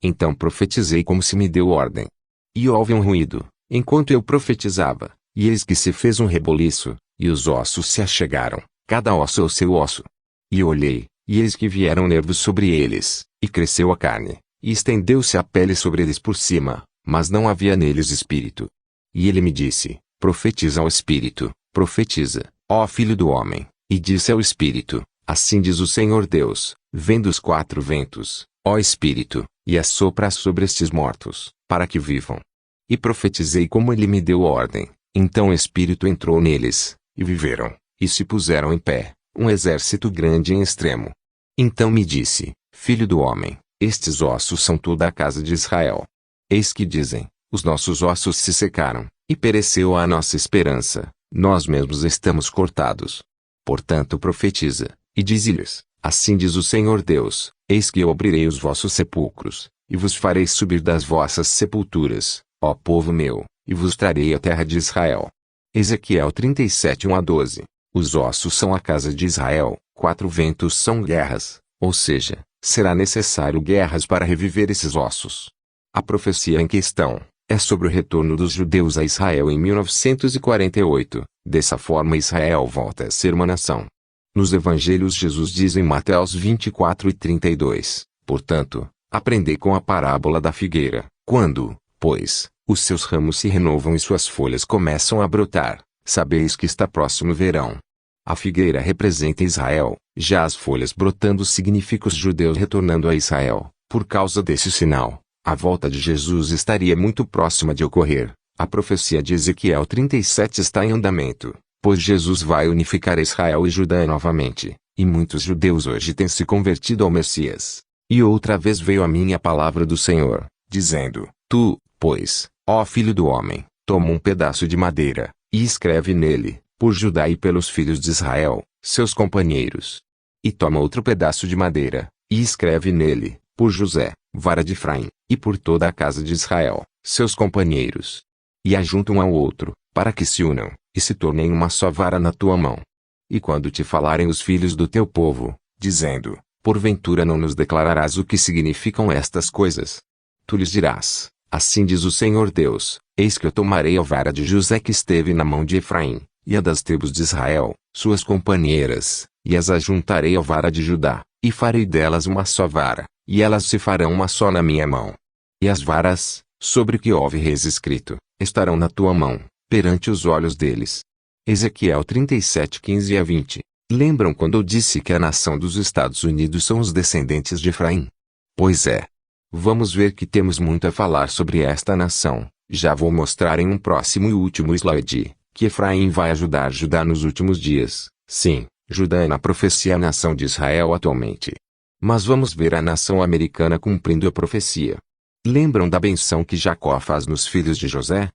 Então profetizei como se me deu ordem. E houve um ruído, enquanto eu profetizava, e eis que se fez um reboliço, e os ossos se achegaram, cada osso ao seu osso. E olhei, e eis que vieram nervos sobre eles, e cresceu a carne, e estendeu-se a pele sobre eles por cima, mas não havia neles espírito. E ele me disse, profetiza ao espírito, profetiza, ó filho do homem, e disse ao espírito, assim diz o Senhor Deus, vem dos quatro ventos, ó espírito, e assopra sobre estes mortos, para que vivam. E profetizei como ele me deu ordem, então o espírito entrou neles, e viveram, e se puseram em pé, um exército grande em extremo. Então me disse, filho do homem, estes ossos são toda a casa de Israel. Eis que dizem, os nossos ossos se secaram, e pereceu a nossa esperança, nós mesmos estamos cortados. Portanto profetiza, e dize-lhes, assim diz o Senhor Deus, eis que eu abrirei os vossos sepulcros, e vos farei subir das vossas sepulturas, ó povo meu, e vos trarei a terra de Israel. Ezequiel 37, 1-12. Os ossos são a casa de Israel, quatro ventos são guerras, ou seja, será necessário guerras para reviver esses ossos. A profecia em questão é sobre o retorno dos judeus a Israel em 1948, dessa forma Israel volta a ser uma nação. Nos evangelhos Jesus diz em Mateus 24:32, portanto, aprendei com a parábola da figueira, quando, pois, os seus ramos se renovam e suas folhas começam a brotar, sabeis que está próximo o verão. A figueira representa Israel, já as folhas brotando significa os judeus retornando a Israel. Por causa desse sinal, a volta de Jesus estaria muito próxima de ocorrer. A profecia de Ezequiel 37 está em andamento, pois Jesus vai unificar Israel e Judá novamente, e muitos judeus hoje têm se convertido ao Messias. E outra vez veio a mim a palavra do Senhor, dizendo, tu, pois, ó filho do homem, toma um pedaço de madeira, e escreve nele, por Judá e pelos filhos de Israel, seus companheiros. E toma outro pedaço de madeira, e escreve nele, por José, vara de Efraim, e por toda a casa de Israel, seus companheiros. E ajunta um ao outro, para que se unam, e se tornem uma só vara na tua mão. E quando te falarem os filhos do teu povo, dizendo, porventura não nos declararás o que significam estas coisas? Tu lhes dirás, assim diz o Senhor Deus, eis que eu tomarei a vara de José que esteve na mão de Efraim, e a das tribos de Israel, suas companheiras, e as ajuntarei à vara de Judá, e farei delas uma só vara, e elas se farão uma só na minha mão. E as varas, sobre que houve reis escrito, estarão na tua mão, perante os olhos deles. Ezequiel 37:15-20. Lembram quando eu disse que a nação dos Estados Unidos são os descendentes de Efraim? Pois é. Vamos ver que temos muito a falar sobre esta nação. Já vou mostrar em um próximo e último slide, que Efraim vai ajudar Judá nos últimos dias. Sim, Judá é na profecia a nação de Israel atualmente. Mas vamos ver a nação americana cumprindo a profecia. Lembram da benção que Jacó faz nos filhos de José?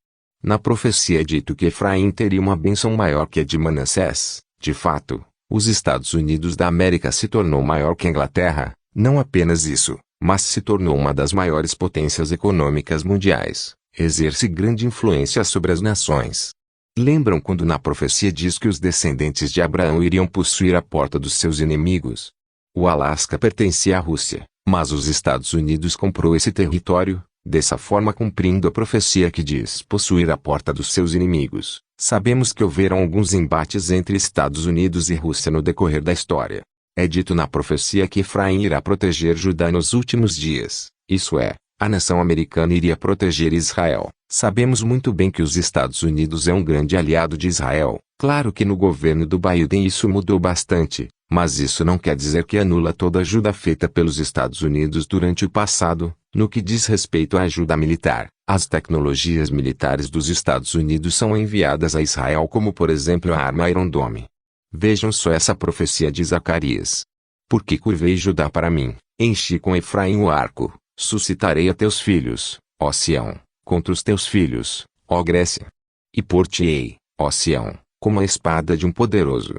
Na profecia é dito que Efraim teria uma bênção maior que a de Manassés. De fato, os Estados Unidos da América se tornou maior que a Inglaterra, não apenas isso, mas se tornou uma das maiores potências econômicas mundiais, exerce grande influência sobre as nações. Lembram quando na profecia diz que os descendentes de Abraão iriam possuir a porta dos seus inimigos? O Alasca pertencia à Rússia, mas os Estados Unidos comprou esse território, dessa forma cumprindo a profecia que diz possuir a porta dos seus inimigos. Sabemos que houveram alguns embates entre Estados Unidos e Rússia no decorrer da história. É dito na profecia que Efraim irá proteger Judá nos últimos dias, isso é, a nação americana iria proteger Israel. Sabemos muito bem que os Estados Unidos é um grande aliado de Israel. Claro que no governo do Biden isso mudou bastante, mas isso não quer dizer que anula toda a ajuda feita pelos Estados Unidos durante o passado. No que diz respeito à ajuda militar, as tecnologias militares dos Estados Unidos são enviadas a Israel como por exemplo a arma Iron Dome. Vejam só essa profecia de Zacarias. Porque curvei Judá para mim, enchi com Efraim o arco, suscitarei a teus filhos, ó Sião, contra os teus filhos, ó Grécia. E por-te-ei, ó Sião, como a espada de um poderoso.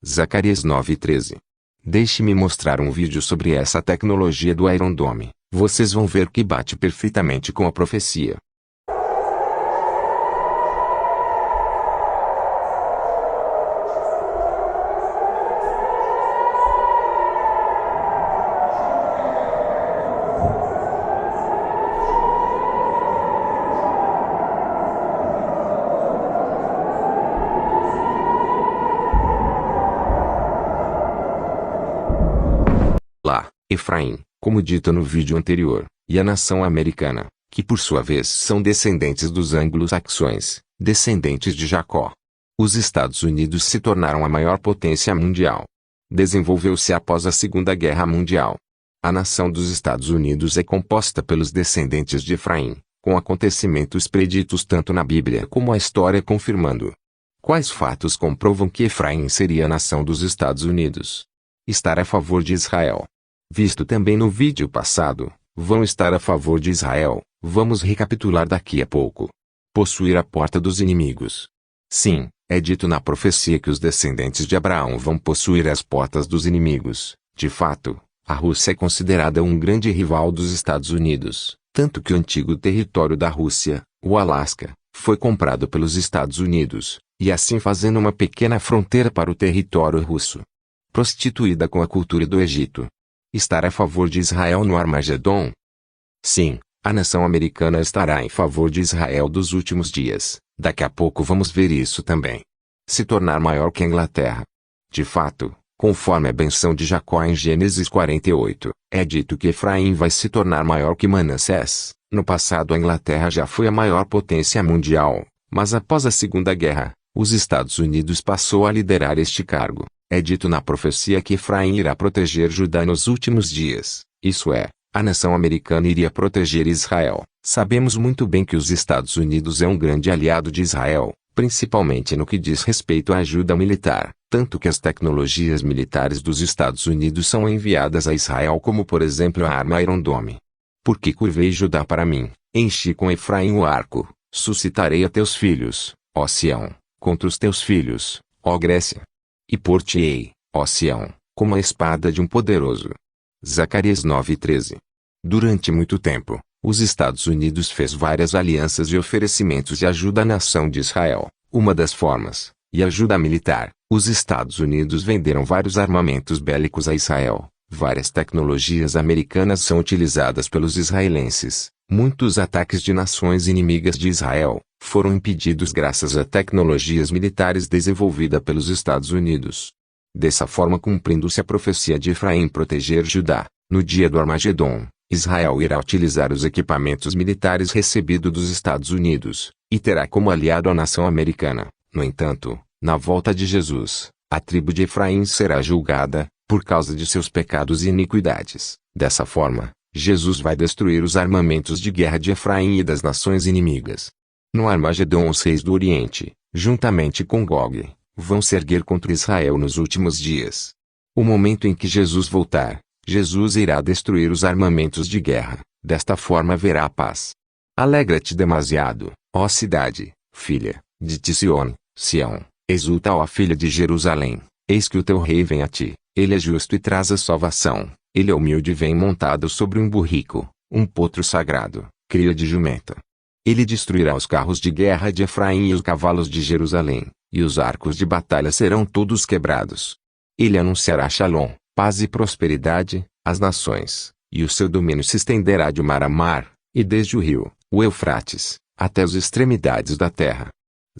Zacarias 9:13. Deixe-me mostrar um vídeo sobre essa tecnologia do Iron Dome. Vocês vão ver que bate perfeitamente com a profecia. Efraim, como dito no vídeo anterior, e a nação americana, que por sua vez são descendentes dos anglo-saxões, descendentes de Jacó. Os Estados Unidos se tornaram a maior potência mundial. Desenvolveu-se após a Segunda Guerra Mundial. A nação dos Estados Unidos é composta pelos descendentes de Efraim, com acontecimentos preditos tanto na Bíblia como a história confirmando. Quais fatos comprovam que Efraim seria a nação dos Estados Unidos? Estar a favor de Israel. Visto também no vídeo passado, vão estar a favor de Israel. Vamos recapitular daqui a pouco. Possuir a porta dos inimigos. Sim, é dito na profecia que os descendentes de Abraão vão possuir as portas dos inimigos. De fato, a Rússia é considerada um grande rival dos Estados Unidos, tanto que o antigo território da Rússia, o Alasca, foi comprado pelos Estados Unidos, e assim fazendo uma pequena fronteira para o território russo. Prostituída com a cultura do Egito. Estar a favor de Israel no Armagedon? Sim, a nação americana estará em favor de Israel dos últimos dias. Daqui a pouco vamos ver isso também. Se tornar maior que a Inglaterra. De fato, conforme a benção de Jacó em Gênesis 48, é dito que Efraim vai se tornar maior que Manassés. No passado a Inglaterra já foi a maior potência mundial, mas após a Segunda Guerra, os Estados Unidos passou a liderar este cargo. É dito na profecia que Efraim irá proteger Judá nos últimos dias, isso é, a nação americana iria proteger Israel. Sabemos muito bem que os Estados Unidos é um grande aliado de Israel, principalmente no que diz respeito à ajuda militar, tanto que as tecnologias militares dos Estados Unidos são enviadas a Israel como por exemplo a arma Iron Dome. Porque curvei Judá para mim, enchi com Efraim o arco, suscitarei a teus filhos, ó Sião, contra os teus filhos, ó Grécia. E por-te-ei, ó Sião, como a espada de um poderoso. Zacarias 9:13. Durante muito tempo, os Estados Unidos fez várias alianças e oferecimentos de ajuda à nação de Israel. Uma das formas, e ajuda militar, os Estados Unidos venderam vários armamentos bélicos a Israel. Várias tecnologias americanas são utilizadas pelos israelenses. Muitos ataques de nações inimigas de Israel foram impedidos graças a tecnologias militares desenvolvidas pelos Estados Unidos. Dessa forma, cumprindo-se a profecia de Efraim proteger Judá, no dia do Armagedon, Israel irá utilizar os equipamentos militares recebidos dos Estados Unidos, e terá como aliado a nação americana. No entanto, na volta de Jesus, a tribo de Efraim será julgada, por causa de seus pecados e iniquidades. Dessa forma, Jesus vai destruir os armamentos de guerra de Efraim e das nações inimigas. No Armagedon, os reis do Oriente, juntamente com Gog, vão se erguer contra Israel nos últimos dias. O momento em que Jesus voltar, Jesus irá destruir os armamentos de guerra. Desta forma haverá paz. Alegra-te demasiado, ó cidade, filha, de Sião, Sião, exulta, ó filha de Jerusalém, eis que o teu rei vem a ti, ele é justo e traz a salvação, ele é humilde e vem montado sobre um burrico, um potro sagrado, cria de jumenta. Ele destruirá os carros de guerra de Efraim e os cavalos de Jerusalém, e os arcos de batalha serão todos quebrados. Ele anunciará Shalom, paz e prosperidade, às nações, e o seu domínio se estenderá de mar a mar, e desde o rio, o Eufrates, até as extremidades da terra.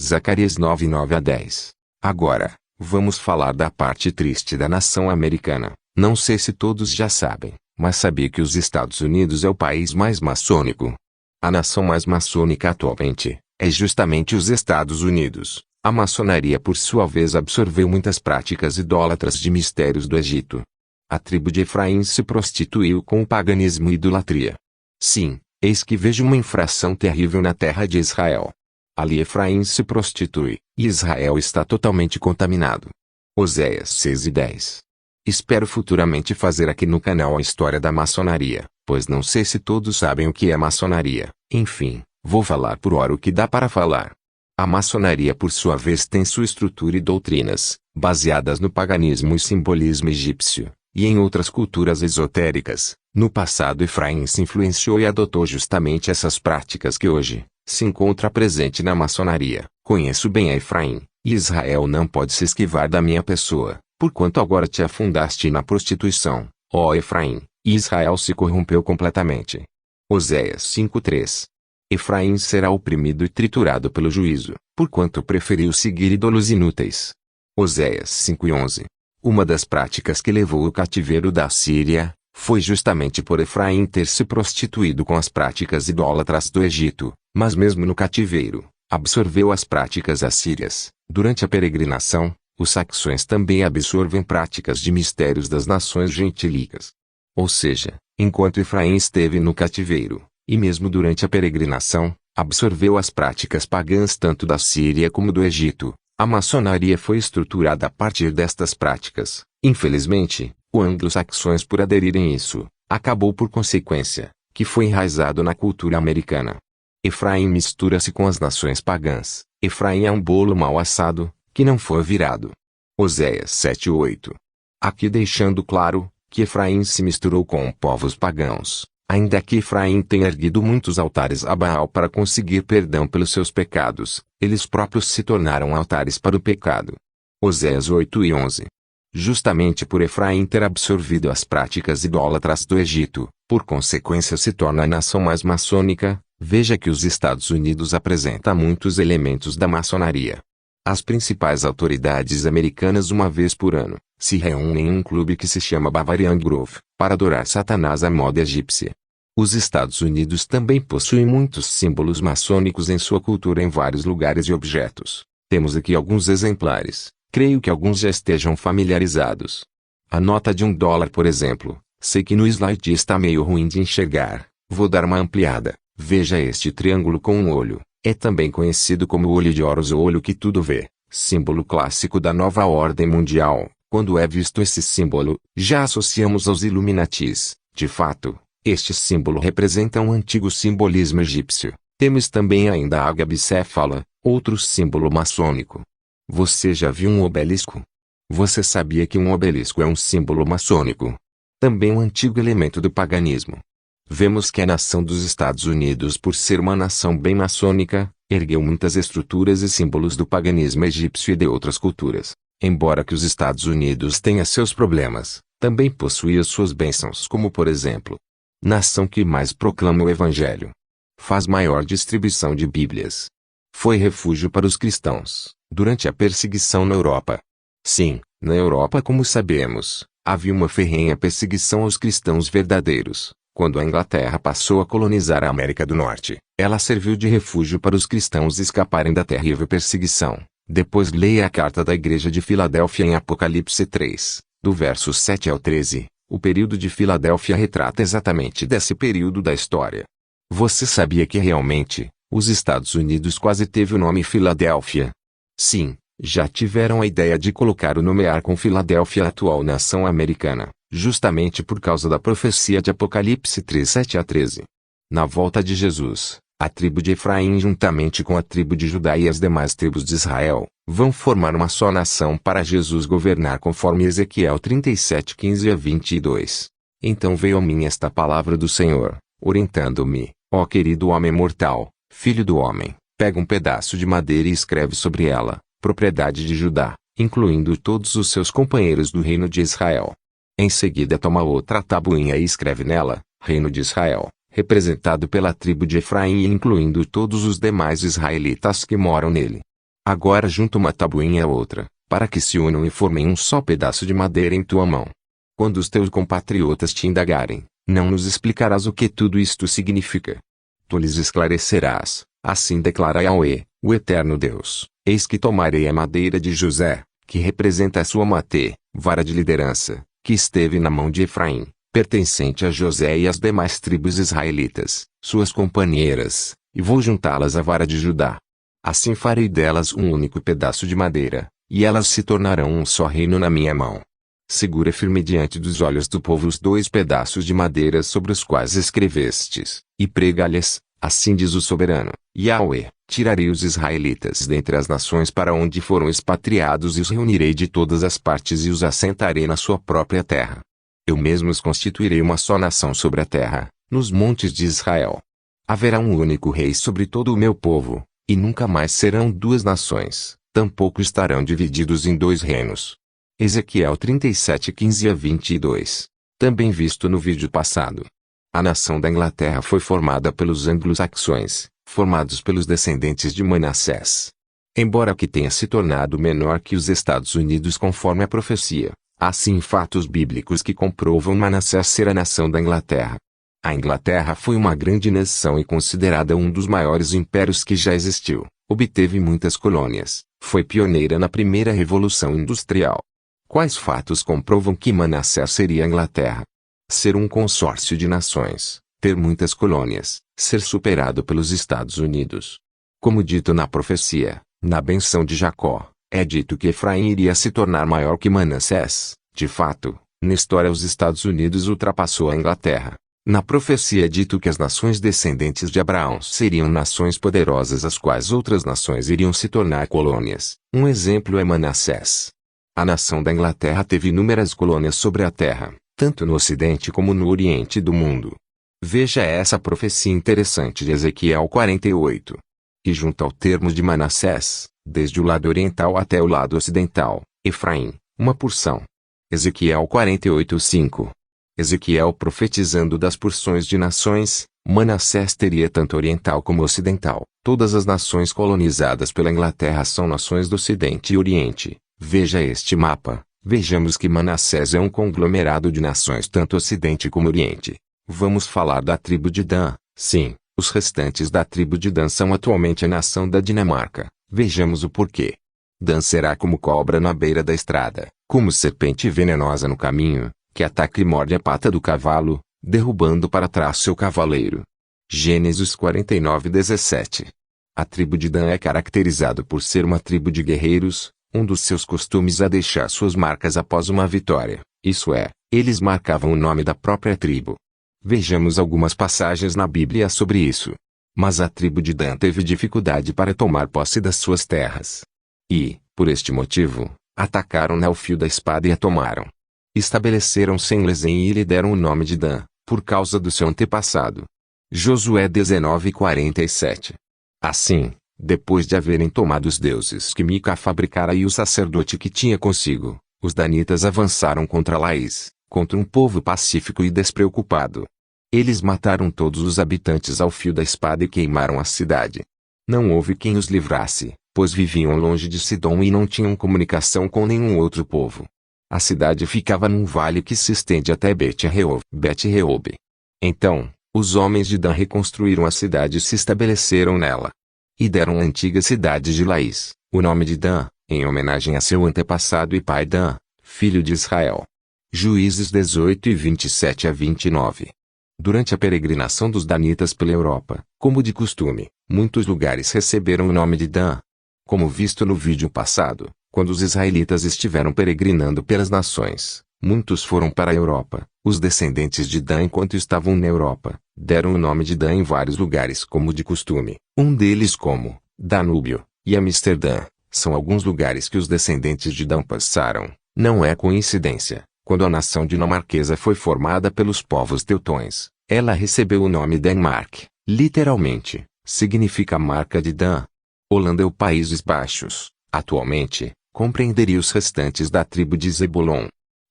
Zacarias 9:9-10. Agora, vamos falar da parte triste da nação americana. Não sei se todos já sabem, mas sabia que os Estados Unidos é o país mais maçônico. A nação mais maçônica atualmente é justamente os Estados Unidos. A maçonaria por sua vez absorveu muitas práticas idólatras de mistérios do Egito. A tribo de Efraim se prostituiu com o paganismo e idolatria. Sim, eis que vejo uma infração terrível na terra de Israel. Ali Efraim se prostitui, e Israel está totalmente contaminado. Oséias 6:10. Espero futuramente fazer aqui no canal a história da maçonaria, pois não sei se todos sabem o que é maçonaria. Enfim, vou falar por hora o que dá para falar. A maçonaria por sua vez tem sua estrutura e doutrinas, baseadas no paganismo e simbolismo egípcio, e em outras culturas esotéricas. No passado Efraim se influenciou e adotou justamente essas práticas que hoje se encontra presente na maçonaria. Conheço bem a Efraim, e Israel não pode se esquivar da minha pessoa, porquanto agora te afundaste na prostituição, ó Efraim, e Israel se corrompeu completamente. Oséias 5:3. Efraim será oprimido e triturado pelo juízo, porquanto preferiu seguir ídolos inúteis. Oséias 5:11. Uma das práticas que levou o cativeiro da Síria Foi justamente por Efraim ter se prostituído com as práticas idólatras do Egito, mas mesmo no cativeiro, absorveu as práticas assírias. Durante a peregrinação, os saxões também absorvem práticas de mistérios das nações gentílicas. Ou seja, enquanto Efraim esteve no cativeiro, e mesmo durante a peregrinação, absorveu as práticas pagãs tanto da Síria como do Egito. A maçonaria foi estruturada a partir destas práticas. Infelizmente, os anglo-saxões, por aderirem isso, acabou por consequência, que foi enraizado na cultura americana. Efraim mistura-se com as nações pagãs. Efraim é um bolo mal assado, que não foi virado. Oséias 7:8. Aqui deixando claro, que Efraim se misturou com povos pagãos, ainda que Efraim tenha erguido muitos altares a Baal para conseguir perdão pelos seus pecados, eles próprios se tornaram altares para o pecado. Oséias 8:11. Justamente por Efraim ter absorvido as práticas idólatras do Egito, por consequência se torna a nação mais maçônica. Veja que os Estados Unidos apresenta muitos elementos da maçonaria. As principais autoridades americanas uma vez por ano, se reúnem em um clube que se chama Bavarian Grove, para adorar Satanás à moda egípcia. Os Estados Unidos também possuem muitos símbolos maçônicos em sua cultura em vários lugares e objetos. Temos aqui alguns exemplares, creio que alguns já estejam familiarizados. A nota de $1, por exemplo, sei que no slide está meio ruim de enxergar, vou dar uma ampliada. Veja este triângulo com um olho, é também conhecido como o olho de Horus ou olho que tudo vê, símbolo clássico da nova ordem mundial. Quando é visto esse símbolo, já associamos aos Illuminatis. De fato, este símbolo representa um antigo simbolismo egípcio. Temos também ainda a águia bicéfala, outro símbolo maçônico. Você já viu um obelisco? Você sabia que um obelisco é um símbolo maçônico? Também um antigo elemento do paganismo. Vemos que a nação dos Estados Unidos, por ser uma nação bem maçônica, ergueu muitas estruturas e símbolos do paganismo egípcio e de outras culturas. Embora que os Estados Unidos tenha seus problemas, também possuía suas bênçãos, como por exemplo, nação que mais proclama o Evangelho. Faz maior distribuição de Bíblias. Foi refúgio para os cristãos, durante a perseguição na Europa. Sim, na Europa, como sabemos, havia uma ferrenha perseguição aos cristãos verdadeiros. Quando a Inglaterra passou a colonizar a América do Norte, ela serviu de refúgio para os cristãos escaparem da terrível perseguição. Depois leia a carta da Igreja de Filadélfia em Apocalipse 3, do verso 7 ao 13. O período de Filadélfia retrata exatamente desse período da história. Você sabia que realmente, os Estados Unidos quase teve o nome Filadélfia? Sim, já tiveram a ideia de colocar o nomear com Filadélfia, a atual nação americana, justamente por causa da profecia de Apocalipse 3, 7 a 13. Na volta de Jesus, a tribo de Efraim juntamente com a tribo de Judá e as demais tribos de Israel, vão formar uma só nação para Jesus governar conforme Ezequiel 37, 15 a 22. Então veio a mim esta palavra do Senhor, orientando-me: ó querido homem mortal, filho do homem, pega um pedaço de madeira e escreve sobre ela, propriedade de Judá, incluindo todos os seus companheiros do reino de Israel. Em seguida toma outra tabuinha e escreve nela, reino de Israel, representado pela tribo de Efraim e incluindo todos os demais israelitas que moram nele. Agora junta uma tabuinha a outra, para que se unam e formem um só pedaço de madeira em tua mão. Quando os teus compatriotas te indagarem, não nos explicarás o que tudo isto significa. Tu lhes esclarecerás, assim declara Yahweh, o eterno Deus: eis que tomarei a madeira de José, que representa a sua matê, vara de liderança, que esteve na mão de Efraim, pertencente a José e às demais tribos israelitas, suas companheiras, e vou juntá-las à vara de Judá. Assim farei delas um único pedaço de madeira, e elas se tornarão um só reino na minha mão. Segura firme diante dos olhos do povo os 2 pedaços de madeira sobre os quais escrevestes, e prega-lhes, assim diz o soberano, Yahweh: tirarei os israelitas dentre as nações para onde foram expatriados e os reunirei de todas as partes e os assentarei na sua própria terra. Eu mesmo os constituirei uma só nação sobre a terra, nos montes de Israel. Haverá um único rei sobre todo o meu povo, e nunca mais serão 2 nações, tampouco estarão divididos em 2 reinos. Ezequiel 37, 15 a 22. Também visto no vídeo passado. A nação da Inglaterra foi formada pelos anglo-saxões, formados pelos descendentes de Manassés. Embora que tenha se tornado menor que os Estados Unidos conforme a profecia, Assim, fatos bíblicos que comprovam Manassés ser a nação da Inglaterra. A Inglaterra foi uma grande nação e considerada um dos maiores impérios que já existiu. Obteve muitas colônias. Foi pioneira na primeira revolução industrial. Quais fatos comprovam que Manassés seria a Inglaterra? Ser um consórcio de nações, ter muitas colônias, ser superado pelos Estados Unidos. Como dito na profecia, na benção de Jacó, é dito que Efraim iria se tornar maior que Manassés. De fato, na história os Estados Unidos ultrapassou a Inglaterra. Na profecia é dito que as nações descendentes de Abraão seriam nações poderosas as quais outras nações iriam se tornar colônias. Um exemplo é Manassés. A nação da Inglaterra teve inúmeras colônias sobre a terra, tanto no ocidente como no oriente do mundo. Veja essa profecia interessante de Ezequiel 48. E junto ao termo de Manassés, desde o lado oriental até o lado ocidental, Efraim, uma porção. Ezequiel 48:5. Ezequiel profetizando das porções de nações, Manassés teria tanto oriental como ocidental. Todas as nações colonizadas pela Inglaterra são nações do Ocidente e Oriente. Veja este mapa. Vejamos que Manassés é um conglomerado de nações tanto Ocidente como Oriente. Vamos falar da tribo de Dan. Sim, os restantes da tribo de Dan são atualmente a nação da Dinamarca. Vejamos o porquê. Dan será como cobra na beira da estrada, como serpente venenosa no caminho, que ataca e morde a pata do cavalo, derrubando para trás seu cavaleiro. Gênesis 49:17. A tribo de Dan é caracterizada por ser uma tribo de guerreiros. Um dos seus costumes é deixar suas marcas após uma vitória, isso é, eles marcavam o nome da própria tribo. Vejamos algumas passagens na Bíblia sobre isso. Mas a tribo de Dan teve dificuldade para tomar posse das suas terras. E, por este motivo, atacaram-na ao fio da espada e a tomaram. Estabeleceram-se em Lesem e lhe deram o nome de Dan, por causa do seu antepassado. Josué 19:47. Assim, depois de haverem tomado os deuses que Mica fabricara e o sacerdote que tinha consigo, os danitas avançaram contra Laís, contra um povo pacífico e despreocupado. Eles mataram todos os habitantes ao fio da espada e queimaram a cidade. Não houve quem os livrasse, pois viviam longe de Sidom e não tinham comunicação com nenhum outro povo. A cidade ficava num vale que se estende até Bet-Reob. Então, os homens de Dan reconstruíram a cidade e se estabeleceram nela. E deram à antiga cidade de Laís o nome de Dan, em homenagem a seu antepassado e pai Dan, filho de Israel. Juízes 18:27-29. Durante a peregrinação dos danitas pela Europa, como de costume, muitos lugares receberam o nome de Dan. Como visto no vídeo passado, quando os israelitas estiveram peregrinando pelas nações, muitos foram para a Europa. Os descendentes de Dan, enquanto estavam na Europa, deram o nome de Dan em vários lugares como de costume. Um deles como Danúbio e Amsterdã, são alguns lugares que os descendentes de Dan passaram. Não é coincidência. Quando a nação dinamarquesa foi formada pelos povos teutões, ela recebeu o nome Denmark, literalmente, significa marca de Dan. Holanda ou Países Baixos, atualmente, compreenderia os restantes da tribo de Zebulon.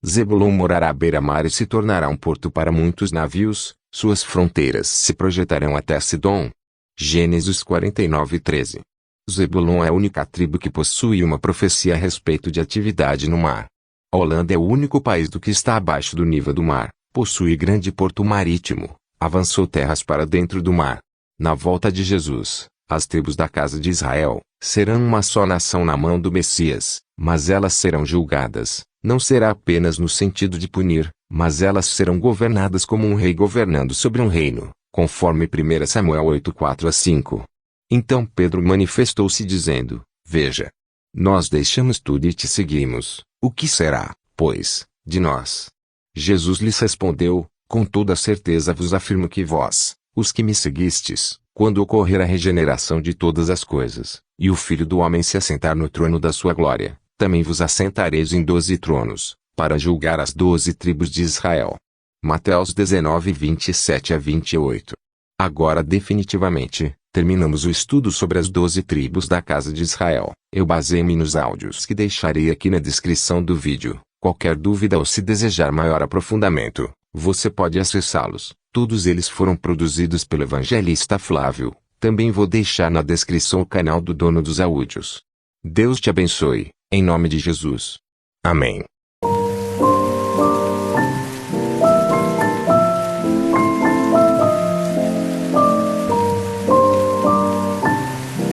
Zebulon morará à beira-mar e se tornará um porto para muitos navios, suas fronteiras se projetarão até Sidom. Gênesis 49:13. Zebulon é a única tribo que possui uma profecia a respeito de atividade no mar. A Holanda é o único país do que está abaixo do nível do mar, possui grande porto marítimo, avançou terras para dentro do mar. Na volta de Jesus, as tribos da casa de Israel serão uma só nação na mão do Messias, mas elas serão julgadas, não será apenas no sentido de punir, mas elas serão governadas como um rei governando sobre um reino, conforme 1 Samuel 8:4-5. Então Pedro manifestou-se dizendo: Veja, nós deixamos tudo e te seguimos. O que será, pois, de nós? Jesus lhes respondeu: Com toda certeza vos afirmo que vós, os que me seguistes, quando ocorrer a regeneração de todas as coisas, e o Filho do Homem se assentar no trono da sua glória, também vos assentareis em 12 tronos, para julgar as 12 tribos de Israel. Mateus 19:27-28. Agora definitivamente, terminamos o estudo sobre as 12 tribos da casa de Israel. Eu baseei-me nos áudios que deixarei aqui na descrição do vídeo. Qualquer dúvida ou se desejar maior aprofundamento, você pode acessá-los. Todos eles foram produzidos pelo evangelista Flávio. Também vou deixar na descrição o canal do dono dos áudios. Deus te abençoe, em nome de Jesus. Amém.